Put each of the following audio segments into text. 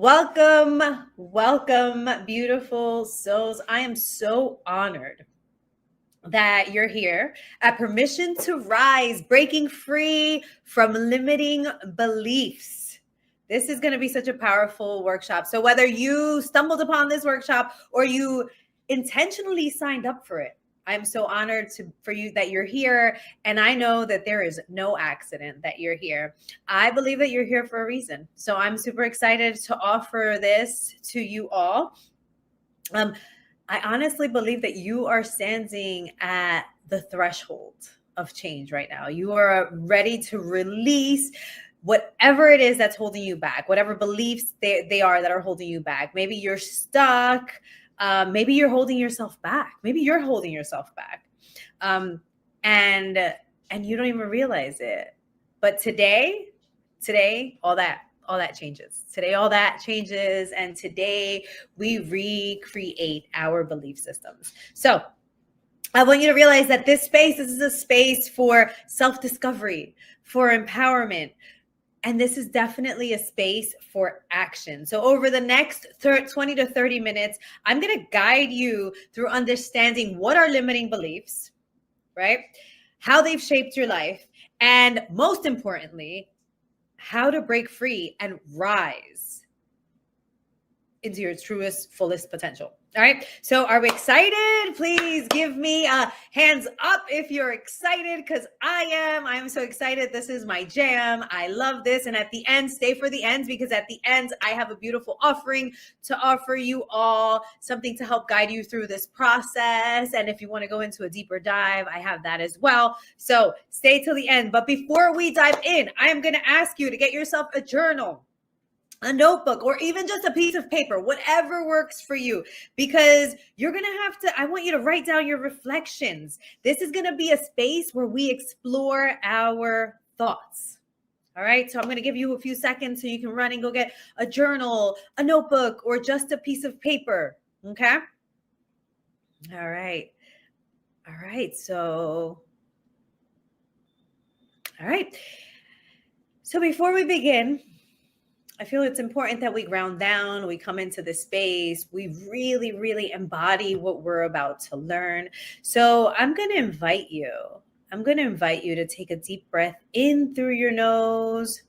welcome, beautiful souls. I am so honored that you're here at Permission to Rise, breaking free from limiting beliefs. This is going to be such a powerful workshop. So whether you stumbled upon this workshop or you intentionally signed up for it, I'm so honored for you that you're here. And I know that there is no accident that you're here. I believe that you're here for a reason. So I'm super excited to offer this to you all. I honestly believe that you are standing at the threshold of change right now. You are ready to release whatever it is that's holding you back, whatever beliefs they are that are holding you back. Maybe you're stuck. Maybe you're holding yourself back. Maybe you're holding yourself back. And you don't even realize it. But today, all that changes. Today, all that changes. And today we recreate our belief systems. So I want you to realize that this is a space for self-discovery, for empowerment. And this is definitely a space for action. So over the next 20 to 30 minutes, I'm going to guide you through understanding what are limiting beliefs, right? How they've shaped your life. And most importantly, how to break free and rise into your truest, fullest potential. All right. So are we excited? Please give me a hands up if you're excited, because I am so excited. This is my jam. I love this. And at the end, stay for the end, because at the end, I have a beautiful offering to offer you all, something to help guide you through this process. And if you want to go into a deeper dive, I have that as well. So stay till the end. But before we dive in, I am going to ask you to get yourself a journal, a notebook, or even just a piece of paper, whatever works for you, because you're going to I want you to write down your reflections. This is going to be a space where we explore our thoughts. All right. So I'm going to give you a few seconds so you can run and go get a journal, a notebook, or just a piece of paper. Okay. All right. So before we begin, I feel it's important that we ground down, we come into this space, we really, really embody what we're about to learn. So I'm going to invite you to take a deep breath in through your nose,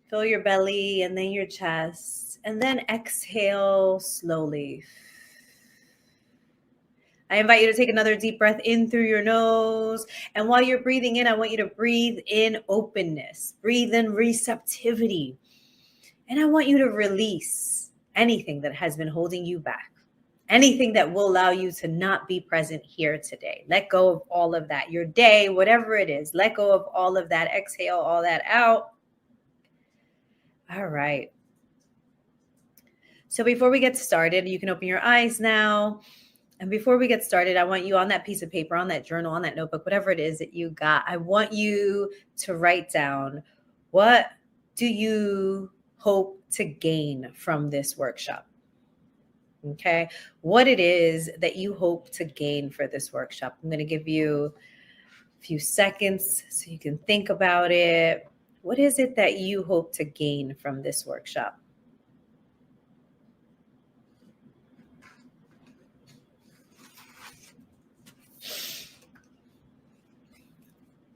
fill your belly and then your chest, and then exhale slowly. I invite you to take another deep breath in through your nose. And while you're breathing in, I want you to breathe in openness, breathe in receptivity. And I want you to release anything that has been holding you back, anything that will allow you to not be present here today. Let go of all of that. Your day, whatever it is, let go of all of that. Exhale all that out. All right. So before we get started, you can open your eyes now. And before we get started, I want you on that piece of paper, on that journal, on that notebook, whatever it is that you got, I want you to write down, what do you hope to gain from this workshop? Okay. What it is that you hope to gain for this workshop. I'm going to give you a few seconds so you can think about it. What is it that you hope to gain from this workshop?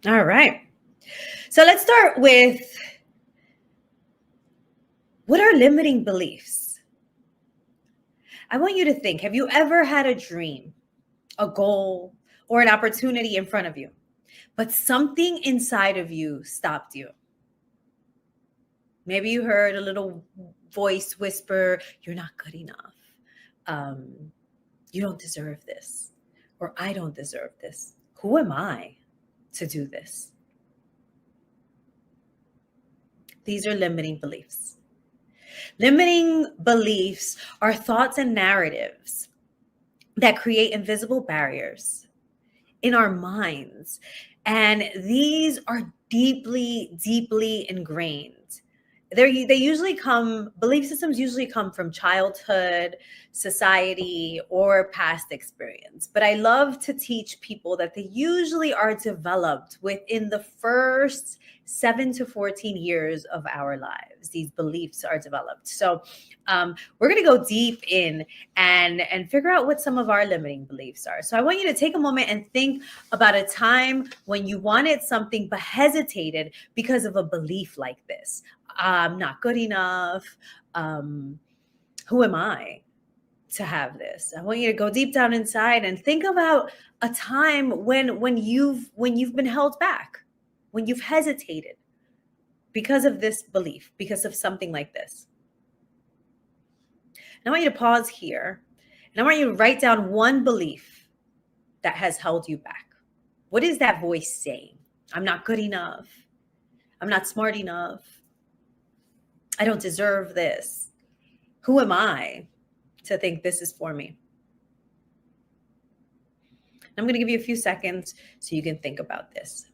All right. So let's start with, what are limiting beliefs? I want you to think, have you ever had a dream, a goal, or an opportunity in front of you, but something inside of you stopped you? Maybe you heard a little voice whisper, you're not good enough. You don't deserve this, or I don't deserve this. Who am I to do this? These are limiting beliefs. Limiting beliefs are thoughts and narratives that create invisible barriers in our minds. And these are deeply, deeply ingrained. they usually come, belief systems usually come from childhood, society, or past experience. But I love to teach people that they usually are developed within the first 7 to 14 years of our lives. These beliefs are developed. So we're going to go deep in and figure out what some of our limiting beliefs are. So I want you to take a moment and think about a time when you wanted something but hesitated because of a belief like this. I'm not good enough. Who am I to have this? I want you to go deep down inside and think about a time when you've been held back, when you've hesitated because of this belief, because of something like this. And I want you to pause here, and I want you to write down one belief that has held you back. What is that voice saying? I'm not good enough. I'm not smart enough. I don't deserve this. Who am I to think this is for me? I'm going to give you a few seconds so you can think about this.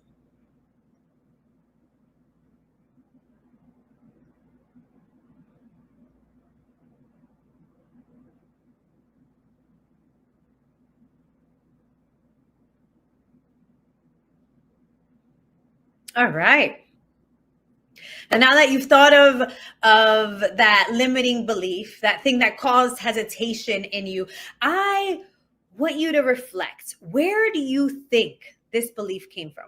All right. And now that you've thought of that limiting belief, that thing that caused hesitation in you, I want you to reflect. Where do you think this belief came from?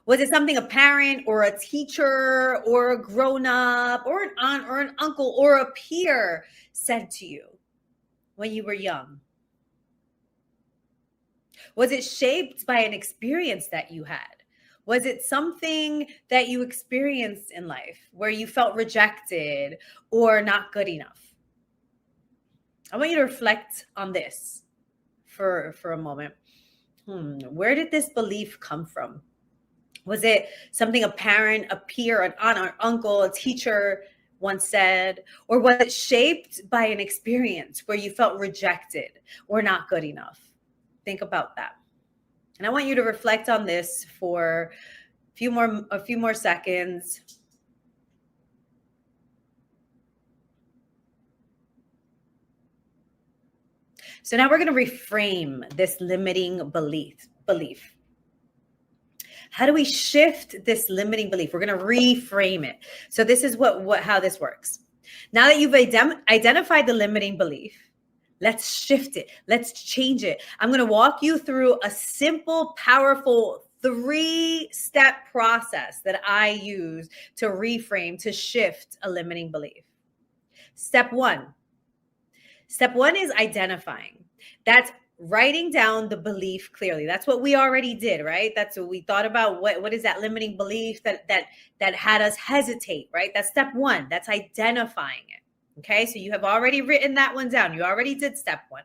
Was it something a parent or a teacher or a grown-up or an aunt or an uncle or a peer said to you when you were young? Was it shaped by an experience that you had? Was it something that you experienced in life where you felt rejected or not good enough? I want you to reflect on this for a moment. Where did this belief come from? Was it something a parent, a peer, an aunt or uncle, a teacher once said? Or was it shaped by an experience where you felt rejected or not good enough? Think about that. And I want you to reflect on this for a few more seconds. So now we're going to reframe this limiting belief. How do we shift this limiting belief? We're going to reframe it. So this is how this works. Now that you've identified the limiting belief, let's shift it. Let's change it. I'm going to walk you through a simple, powerful 3-step process that I use to reframe, to shift a limiting belief. Step one is identifying. That's writing down the belief clearly. That's what we already did, right? That's what we thought about. What is that limiting belief that had us hesitate, right? That's step one. That's identifying it. Okay, so you have already written that one down. You already did step one.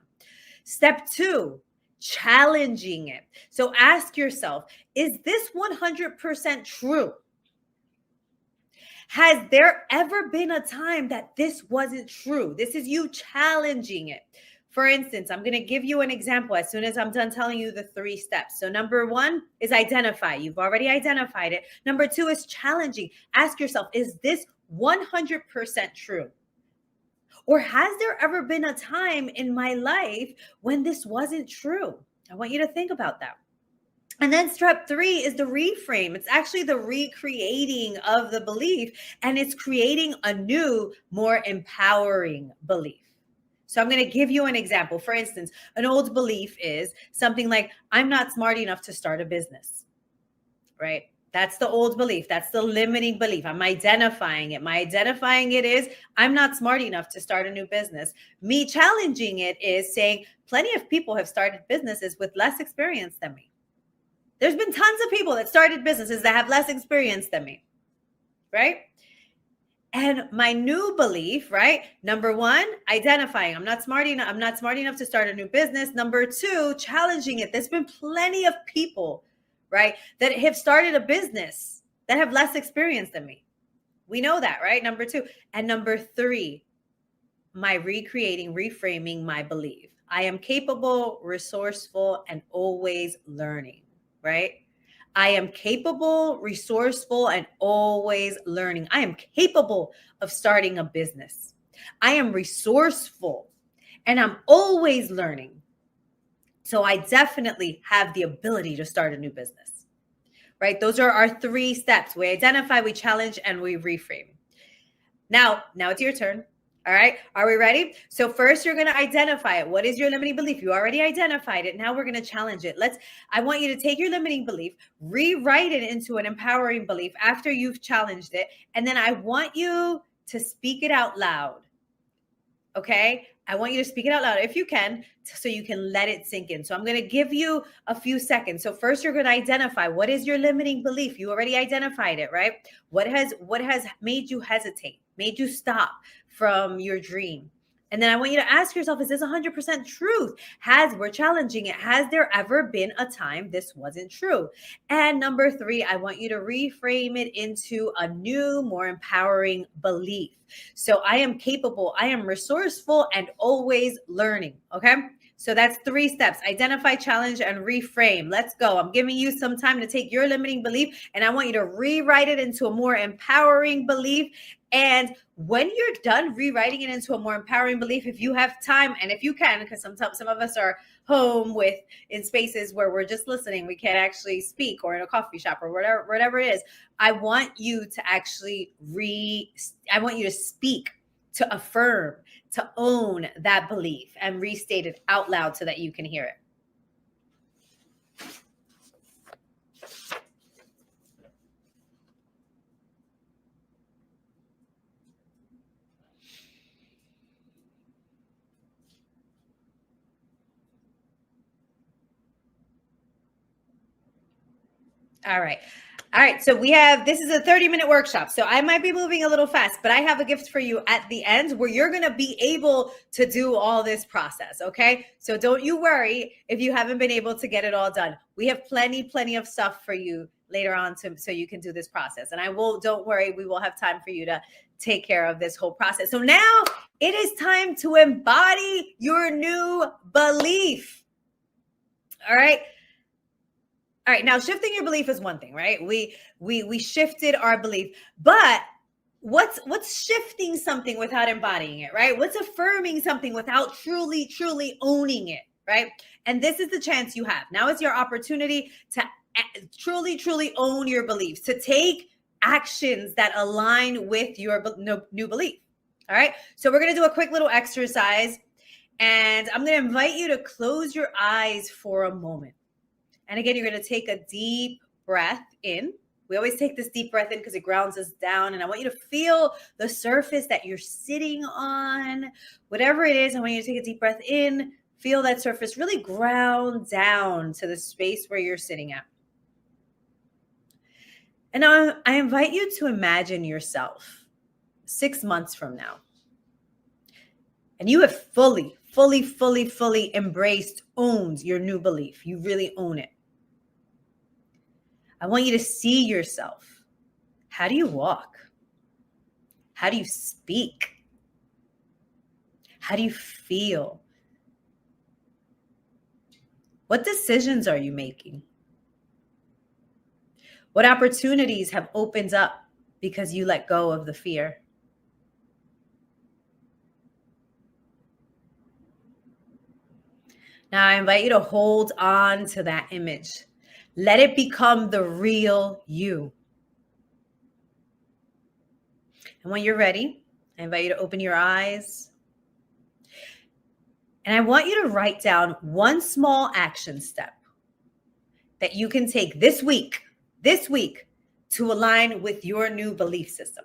Step two, challenging it. So ask yourself, is this 100% true? Has there ever been a time that this wasn't true? This is you challenging it. For instance, I'm going to give you an example as soon as I'm done telling you the 3 steps. So number 1 is identify. You've already identified it. Number 2 is challenging. Ask yourself, is this 100% true? Or has there ever been a time in my life when this wasn't true? I want you to think about that. And then step 3 is the reframe. It's actually the recreating of the belief, and it's creating a new, more empowering belief. So I'm going to give you an example. For instance, an old belief is something like, I'm not smart enough to start a business, right? That's the old belief. That's the limiting belief. I'm identifying it. My identifying it is, I'm not smart enough to start a new business. Me challenging it is saying, plenty of people have started businesses with less experience than me. There's been tons of people that started businesses that have less experience than me, right? And my new belief, right? Number 1, identifying. I'm not smart enough to start a new business. Number 2, challenging it. There's been plenty of people, right, that have started a business that have less experience than me. We know that, right? Number 2. And number 3, my reframing my belief. I am capable, resourceful, and always learning, right? I am capable, resourceful, and always learning. I am capable of starting a business. I am resourceful and I'm always learning. So I definitely have the ability to start a new business, right? Those are our 3 steps. We identify, we challenge, and we reframe. Now it's your turn. All right. Are we ready? So first you're going to identify it. What is your limiting belief? You already identified it. Now we're going to challenge it. I want you to take your limiting belief, rewrite it into an empowering belief after you've challenged it. And then I want you to speak it out loud. Okay. I want you to speak it out loud if you can, so you can let it sink in. So I'm going to give you a few seconds. So first you're going to identify, what is your limiting belief? You already identified it, right? What has made you hesitate, made you stop from your dream? And then I want you to ask yourself, is this 100% truth? We're challenging it. Has there ever been a time this wasn't true? And number 3, I want you to reframe it into a new, more empowering belief. So I am capable, I am resourceful, and always learning. Okay. So that's 3 steps: identify, challenge, and reframe. Let's go. I'm giving you some time to take your limiting belief and I want you to rewrite it into a more empowering belief. And when you're done rewriting it into a more empowering belief, if you have time and if you can, because sometimes some of us are home in spaces where we're just listening, we can't actually speak, or in a coffee shop or whatever it is, I want you to actually I want you to speak, to affirm, to own that belief and restate it out loud so that you can hear it. All right. So this is a 30-minute workshop. So I might be moving a little fast, but I have a gift for you at the end where you're going to be able to do all this process. Okay. So don't you worry if you haven't been able to get it all done. We have plenty of stuff for you later on so you can do this process. And don't worry, we will have time for you to take care of this whole process. So now it is time to embody your new belief. All right. All right, now shifting your belief is one thing, right? We shifted our belief, but what's shifting something without embodying it, right? What's affirming something without truly owning it, right? And this is the chance you have. Now is your opportunity to truly own your beliefs, to take actions that align with your new belief. All right, so we're going to do a quick little exercise, and I'm going to invite you to close your eyes for a moment. And again, you're going to take a deep breath in. We always take this deep breath in because it grounds us down. And I want you to feel the surface that you're sitting on. Whatever it is, I want you to take a deep breath in. Feel that surface really ground down to the space where you're sitting at. And now I invite you to imagine yourself 6 months from now. And you have fully embraced, owned your new belief. You really own it. I want you to see yourself. How do you walk? How do you speak? How do you feel? What decisions are you making? What opportunities have opened up because you let go of the fear? Now I invite you to hold on to that image. Let it become the real you. And when you're ready, I invite you to open your eyes. And I want you to write down one small action step that you can take this week to align with your new belief system.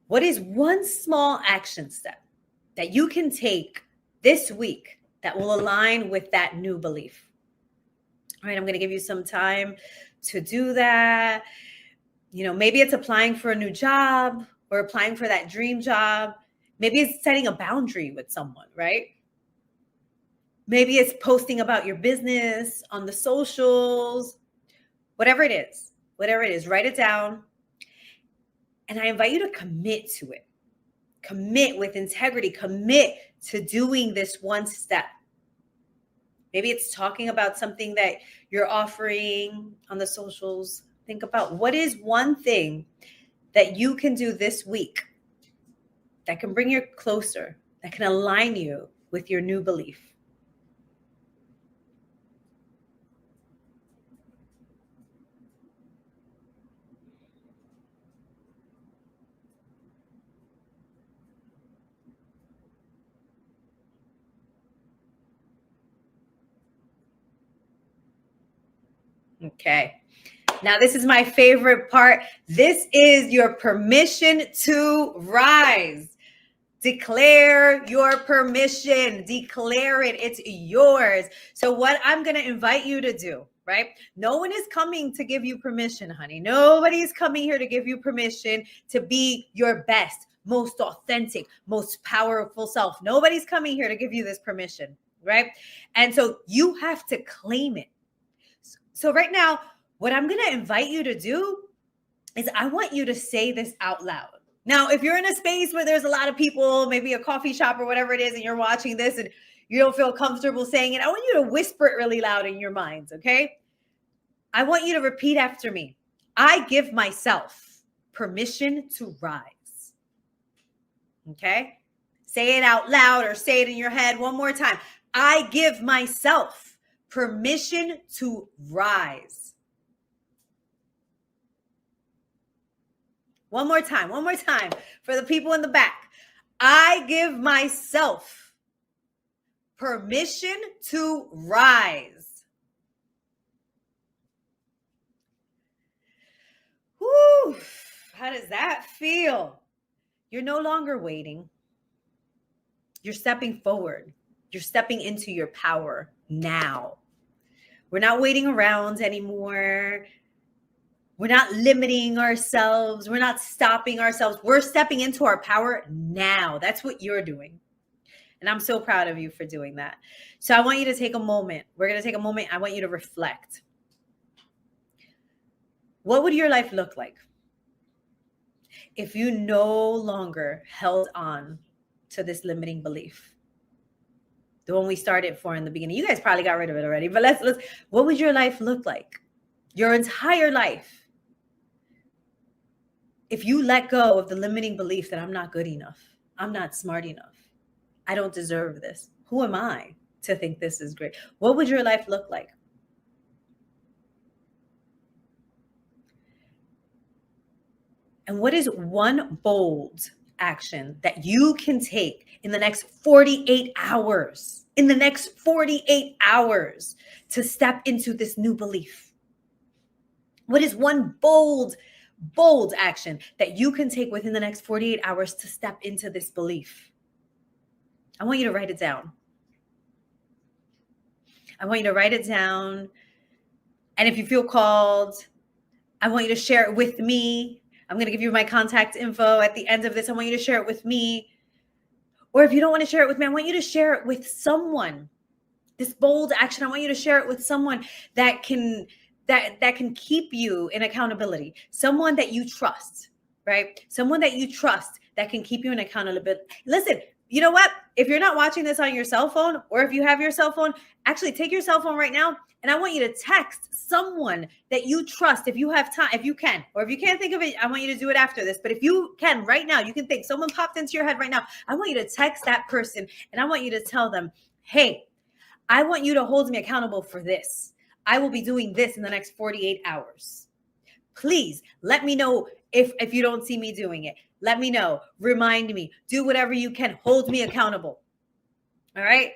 What is one small action step that you can take this week that will align with that new belief? All right, I'm going to give you some time to do that. Maybe it's applying for a new job or applying for that dream job. Maybe it's setting a boundary with someone, right? Maybe it's posting about your business on the socials, whatever it is, write it down. And I invite you to commit to it. Commit with integrity, commit to doing this one step. Maybe it's talking about something that you're offering on the socials. Think about what is one thing that you can do this week that can bring you closer, that can align you with your new belief. Okay. Now, this is my favorite part. This is your permission to rise. Declare your permission. Declare it. It's yours. So, what I'm going to invite you to do, right? No one is coming to give you permission, honey. Nobody's coming here to give you permission to be your best, most authentic, most powerful self. Nobody's coming here to give you this permission, right? And so, you have to claim it. So, right now, what I'm going to invite you to do is I want you to say this out loud. Now, if you're in a space where there's a lot of people, maybe a coffee shop or whatever it is, and you're watching this and you don't feel comfortable saying it, I want you to whisper it really loud in your minds, okay? I want you to repeat after me. I give myself permission to rise. Okay? Say it out loud or say it in your head one more time. I give myself permission to rise. One more time for the people in the back. I give myself permission to rise. Whew, how does that feel? You're no longer waiting. You're stepping forward. You're stepping into your power now. We're not waiting around anymore. We're not limiting ourselves. We're not stopping ourselves. We're stepping into our power now. That's what you're doing. And I'm so proud of you for doing that. So I want you to take a moment. We're going to take a moment. I want you to reflect. What would your life look like if you no longer held on to this limiting belief? The one we started for in the beginning. You guys probably got rid of it already, but let's what would your life look like? Your entire life. If you let go of the limiting belief that I'm not good enough, I'm not smart enough, I don't deserve this. Who am I to think this is great? What would your life look like? And what is one bold action that you can take in the next 48 hours? In the next 48 hours to step into this new belief? What is one bold action that you can take within the next 48 hours to step into this belief? I want you to write it down. I want you to write it down. And if you feel called, I want you to share it with me. I'm going to give you my contact info at the end of this. I want you to share it with me. Or if you don't want to share it with me, I want you to share it with someone. This bold action, I want you to share it with someone that can keep you in accountability. Someone that you trust, right? Someone that you trust that can keep you in accountability. Listen, you know what? If you're not watching this on your cell phone, or if you have your cell phone, actually take your cell phone right now, and I want you to text someone that you trust if you have time, if you can. Or if you can't think of it, I want you to do it after this. But if you can right now, you can think someone popped into your head right now. I want you to text that person, and I want you to tell them, hey, I want you to hold me accountable for this. I will be doing this in the next 48 hours. Please let me know if you don't see me doing it. Let me know. Remind me. Do whatever you can. Hold me accountable. All right?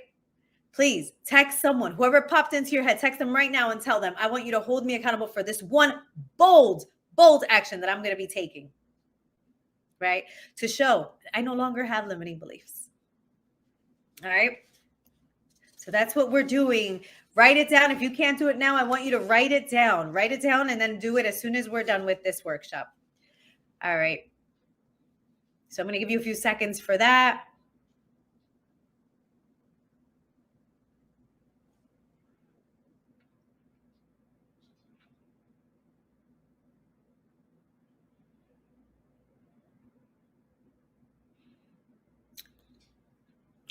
Please text someone. Whoever popped into your head, text them right now and tell them, I want you to hold me accountable for this one bold action that I'm going to be taking. Right? To show I no longer have limiting beliefs. All right? So that's what we're doing. Write it down. If you can't do it now, I want you to write it down. Write it down and then do it as soon as we're done with this workshop. All right. So I'm going to give you a few seconds for that.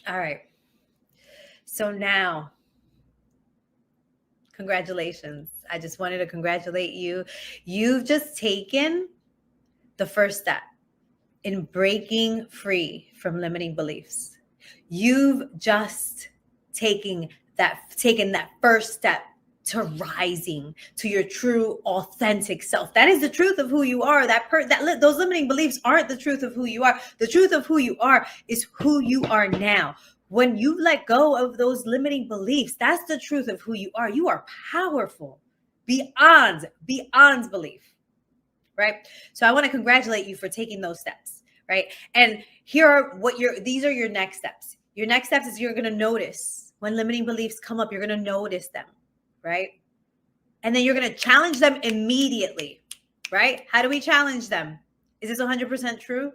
All right. So now Congratulations. I just wanted to congratulate you. You've just taken the first step in breaking free from limiting beliefs. You've just taken that first step to rising to your true authentic self. That is the truth of who you are. Those limiting beliefs aren't the truth of who you are. The truth of who you are is who you are now. When you let go of those limiting beliefs, that's the truth of who you are. You are powerful beyond belief, right? So I want to congratulate you for taking those steps, right? And these are your next steps. Your next steps is you're going to notice when limiting beliefs come up, you're going to notice them, right? And then you're going to challenge them immediately, right? How do we challenge them? Is this 100% true?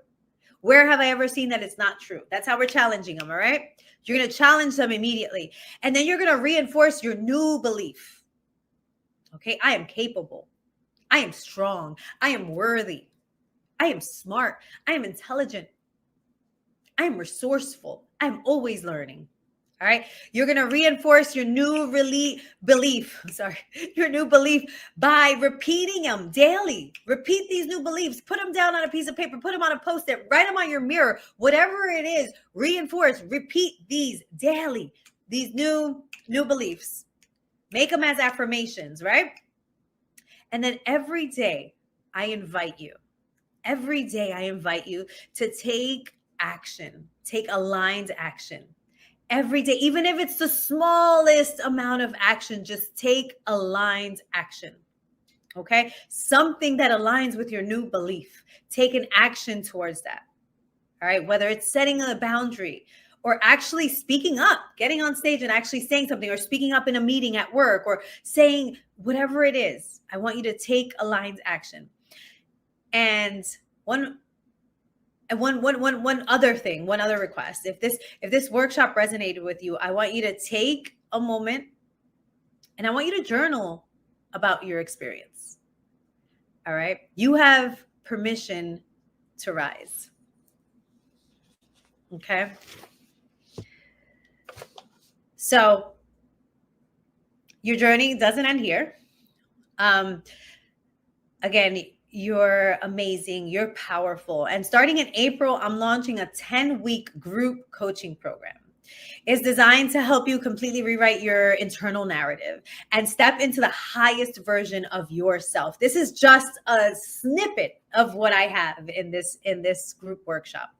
Where have I ever seen that it's not true? That's how we're challenging them, all right? You're going to challenge them immediately. And then you're going to reinforce your new belief. Okay, I am capable. I am strong. I am worthy. I am smart. I am intelligent. I am resourceful. I'm always learning. All right. You're going to reinforce your new belief by repeating them daily. Repeat these new beliefs. Put them down on a piece of paper. Put them on a Post-it. Write them on your mirror. Whatever it is, reinforce. Repeat these daily. These new beliefs. Make them as affirmations, right? And then every day I invite you to take action, take aligned action. Every day, even if it's the smallest amount of action, just take aligned action. Okay? Something that aligns with your new belief. Take an action towards that. All right? Whether it's setting a boundary or actually speaking up, getting on stage and actually saying something, or speaking up in a meeting at work, or saying whatever it is, I want you to take aligned action. And one other request. If this workshop resonated with you, I want you to take a moment and I want you to journal about your experience. All right? You have permission to rise. Okay? So your journey doesn't end here. Again, you're amazing. You're powerful. And starting in April, I'm launching a 10-week group coaching program. It's designed to help you completely rewrite your internal narrative and step into the highest version of yourself. This is just a snippet of what I have in this group workshop.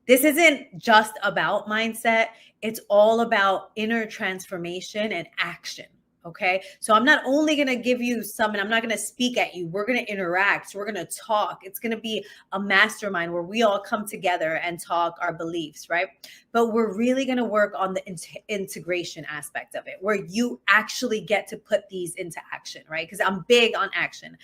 This isn't just about mindset. It's all about inner transformation and action. Okay. So I'm not only going to give you some, and I'm not going to speak at you. We're going to interact. We're going to talk. It's going to be a mastermind where we all come together and talk our beliefs, right? But we're really going to work on the integration aspect of it, where you actually get to put these into action, right? Because I'm big on action.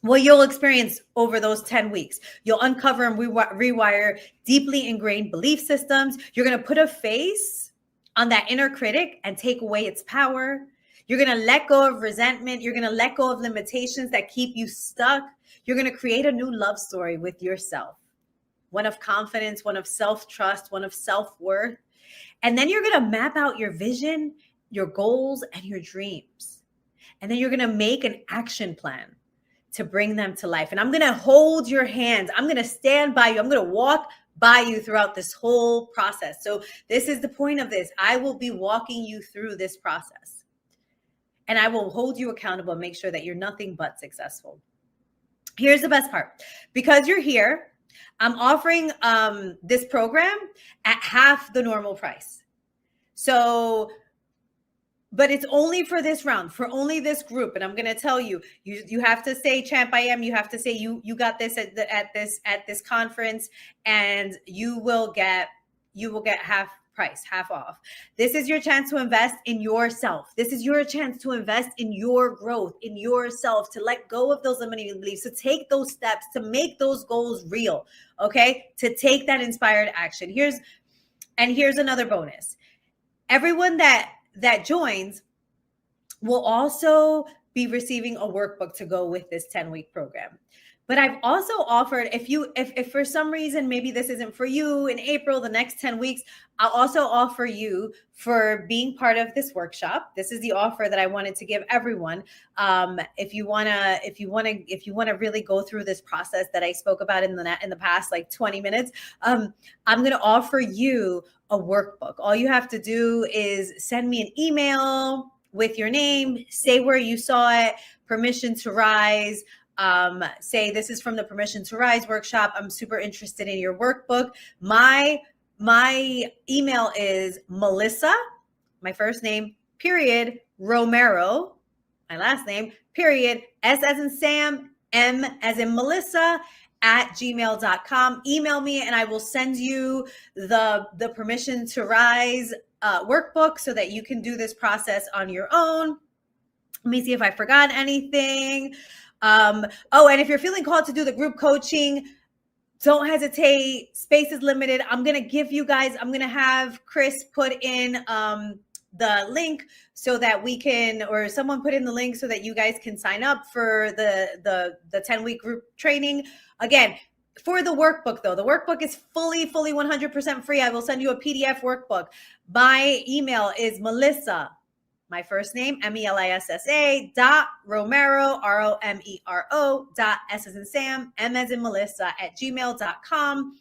What you'll experience over those 10 weeks, you'll uncover and rewire deeply ingrained belief systems. You're going to put a face on that inner critic and take away its power. You're going to let go of resentment. You're going to let go of limitations that keep you stuck. You're going to create a new love story with yourself, one of confidence, one of self-trust, one of self-worth. And then you're going to map out your vision, your goals, and your dreams. And then you're going to make an action plan to bring them to life. And I'm going to hold your hands. I'm going to stand by you. I'm going to walk by you throughout this whole process. So this is the point of this. I will be walking you through this process. And I will hold you accountable and make sure that you're nothing but successful. Here's the best part. Because you're here, I'm offering this program at half the normal price. So but it's only for this round, for only this group. And I'm going to tell you, you have to say CHAMPIAM. You have to say you got this at this conference, and you will get half price, half off. This is your chance to invest in yourself. This is your chance to invest in your growth, in yourself, to let go of those limiting beliefs, to take those steps, to make those goals real. Okay, to take that inspired action. Here's another bonus. Everyone that joins will also be receiving a workbook to go with this 10-week program. But I've also offered, if for some reason maybe this isn't for you in April, the next 10 weeks, I'll also offer you for being part of this workshop. This is the offer that I wanted to give everyone. If you wanna really go through this process that I spoke about in the past like 20 minutes, I'm gonna offer you a workbook. All you have to do is send me an email with your name, say where you saw it, permission to rise. Say this is from the Permission to Rise workshop. I'm super interested in your workbook. My email is Melissa, my first name, period, Romero, my last name, period, S as in Sam, M as in Melissa, @gmail.com. Email me and I will send you the Permission to Rise workbook so that you can do this process on your own. Let me see if I forgot anything. And if you're feeling called to do the group coaching, don't hesitate. Space is limited. I'm going to have Chris put in the link so that we can, or someone put in the link so that you guys can sign up for the 10-week group training. Again, for the workbook though, the workbook is fully 100% free. I will send you a PDF workbook. My email is Melissa, my first name, MELISSA, .Romero, ROMERO, .S as in Sam, M as in Melissa, @gmail.com.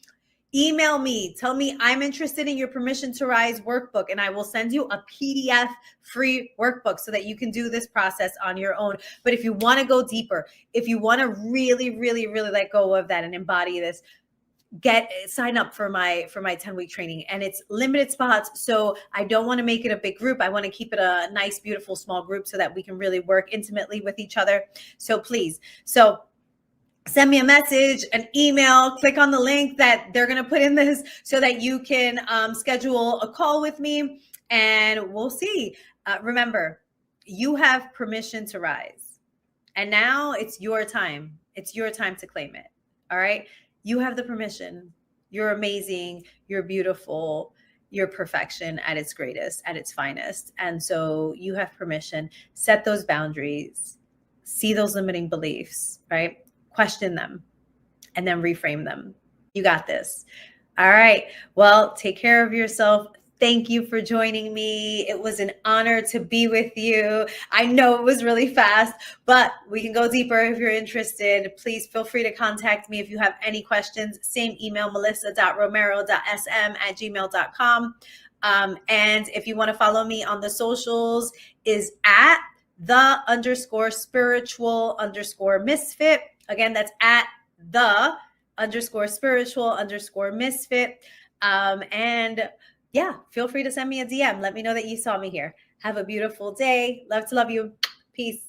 Email me. Tell me I'm interested in your Permission to Rise workbook, and I will send you a PDF free workbook so that you can do this process on your own. But if you want to go deeper, if you want to really let go of that and embody this, sign up for my 10-week training, and it's limited spots. So I don't want to make it a big group. I want to keep it a nice, beautiful, small group so that we can really work intimately with each other. So please, send me a message, an email, click on the link that they're going to put in this so that you can schedule a call with me and we'll see. Remember, you have permission to rise, and now it's your time. It's your time to claim it. All right. You have the permission. You're amazing. You're beautiful. You're perfection at its greatest, at its finest. And so you have permission. Set those boundaries. See those limiting beliefs, right? Question them and then reframe them. You got this. All right. Well, take care of yourself. Thank you for joining me. It was an honor to be with you. I know it was really fast, but we can go deeper if you're interested. Please feel free to contact me if you have any questions. Same email, melissa.romero.sm@gmail.com. And if you want to follow me on the socials, is @the_spiritual_misfit. Again, that's @the_spiritual_misfit. And yeah, feel free to send me a DM. Let me know that you saw me here. Have a beautiful day. Love to love you. Peace.